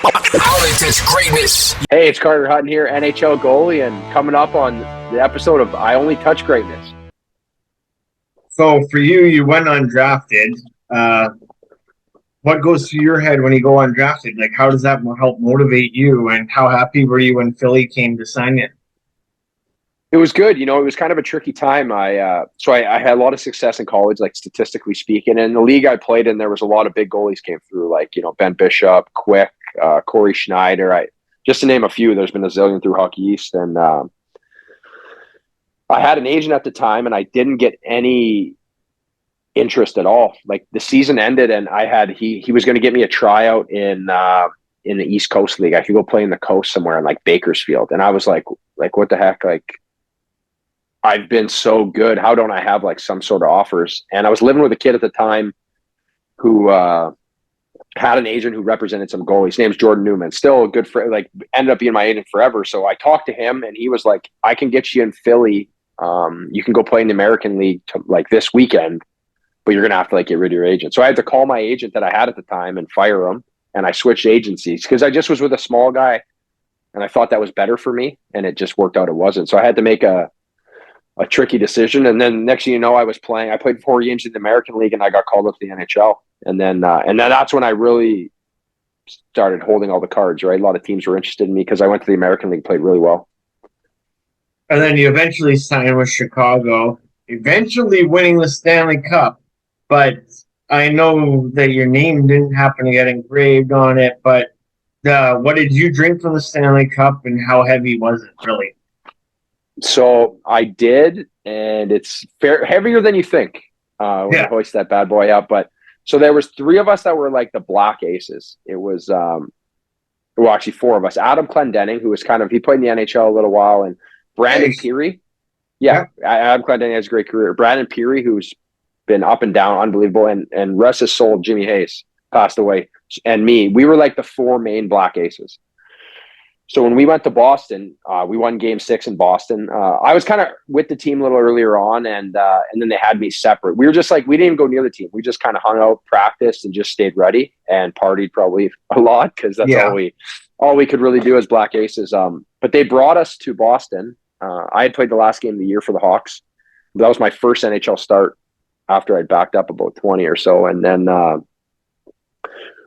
Only touch greatness. Hey, it's Carter Hutton here, NHL goalie, and coming up on the episode of I Only Touch Greatness. So for you, you went undrafted. What goes through your head when you go undrafted? Like, how does that help motivate you? And how happy were you when Philly came to sign you? It was good. You know, it was kind of a tricky time. I had a lot of success in college, like statistically speaking. And the league I played in, there was a lot of big goalies came through, like, you know, Ben Bishop, Quick, Corey Schneider. Just to name a few, there's been a zillion through Hockey East. And I had an agent at the time, and I didn't get any interest at all. Like, the season ended, and he was going to get me a tryout in the East Coast League. I could go play in the coast somewhere in like Bakersfield. And I was like, what the heck? Like, I've been so good. How don't I have like some sort of offers? And I was living with a kid at the time who had an agent who represented some goalies. His name's Jordan Newman. Still a good friend, like ended up being my agent forever. So I talked to him, and he was like, I can get you in Philly. You can go play in the American League like this weekend, but you're going to have to like get rid of your agent. So I had to call my agent that I had at the time and fire him. And I switched agencies because I just was with a small guy, and I thought that was better for me. And it just worked out. It wasn't. So I had to make a tricky decision. And then next thing you know, I played 4 games in the American League, and I got called up to the NHL. And then that's when I really started holding all the cards, right? A lot of teams were interested in me because I went to the American League, played really well. And then you eventually signed with Chicago, eventually winning the Stanley Cup. But I know that your name didn't happen to get engraved on it, but what did you drink from the Stanley Cup, and how heavy was it really? So I did, and it's heavier than you think when you hoist that bad boy up. But so there was 3 of us that were like the black aces. It was actually 4 of us. Adam Clendenning, who was he played in the NHL a little while, and Brandon Peary. Yeah, Adam Clendenning has a great career. Brandon Peary, who's been up and down, unbelievable, and rest his soul, Jimmy Hayes passed away, and me. We were like the 4 main black aces. So when we went to Boston, we won Game 6 in Boston. I was kind of with the team a little earlier on, and then they had me separate. We were just like, we didn't even go near the team. We just kind of hung out, practiced, and just stayed ready and partied probably a lot because that's all we could really do as black aces. But they brought us to Boston. I had played the last game of the year for the Hawks. That was my first NHL start after I'd backed up about 20 or so, and then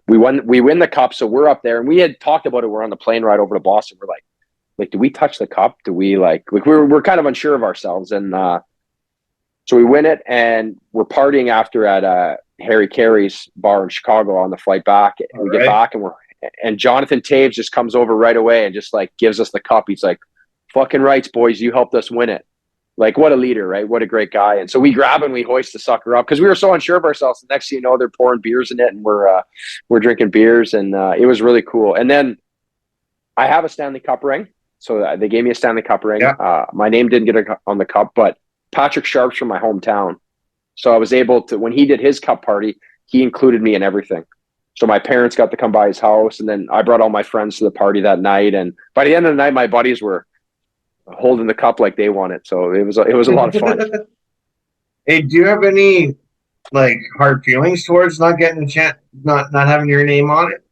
we win the cup. So we're up there, and we had talked about it. We're on the plane ride over to Boston. We're like, do we touch the cup? Do we we're kind of unsure of ourselves. And so we win it, and we're partying after at Harry Carey's bar in Chicago on the flight back. And we get back, and Jonathan Taves just comes over right away and just like gives us the cup. He's like, fucking rights, boys. You helped us win it. Like, what a leader, right? What a great guy. And so we grab and we hoist the sucker up because we were so unsure of ourselves. The next thing you know, they're pouring beers in it, and we're drinking beers, and it was really cool. And then I have a Stanley Cup ring. So they gave me a Stanley Cup ring. Yeah. My name didn't get on the cup, but Patrick Sharp's from my hometown. So I was able to, when he did his cup party, he included me in everything. So my parents got to come by his house, and then I brought all my friends to the party that night. And by the end of the night, my buddies were holding the cup like they won it. So it was a lot of fun. Hey, do you have any like hard feelings towards not getting a chance, not having your name on it?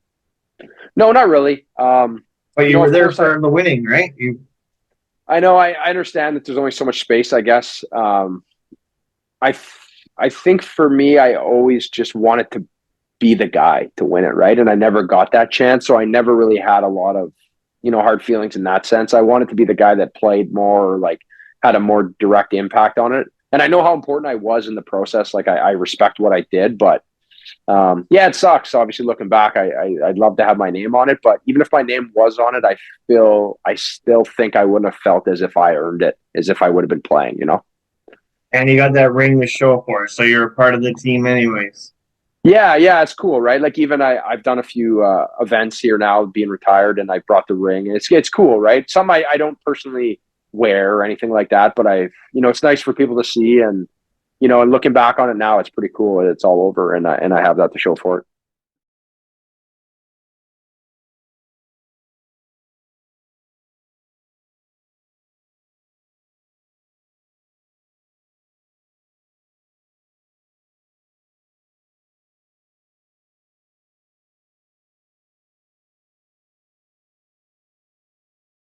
No, not really. But you were there for the winning, right? I know. I understand that there's only so much space, I guess. I think for me, I always just wanted to be the guy to win it, right? And I never got that chance, so I never really had a lot of hard feelings in that sense. I wanted to be the guy that played more, like had a more direct impact on it. And I know how important I was in the process. Like I respect what I did, but it sucks. Obviously looking back, I'd love to have my name on it, but even if my name was on it, I still think I wouldn't have felt as if I earned it, as if I would have been playing, And you got that ring to show for it. So you're a part of the team anyways. Yeah, it's cool, right? Like even I've done a few events here now, being retired, and I brought the ring. It's cool, right? Some I don't personally wear or anything like that, but it's nice for people to see, and and looking back on it now, it's pretty cool. It's all over, and I have that to show for it.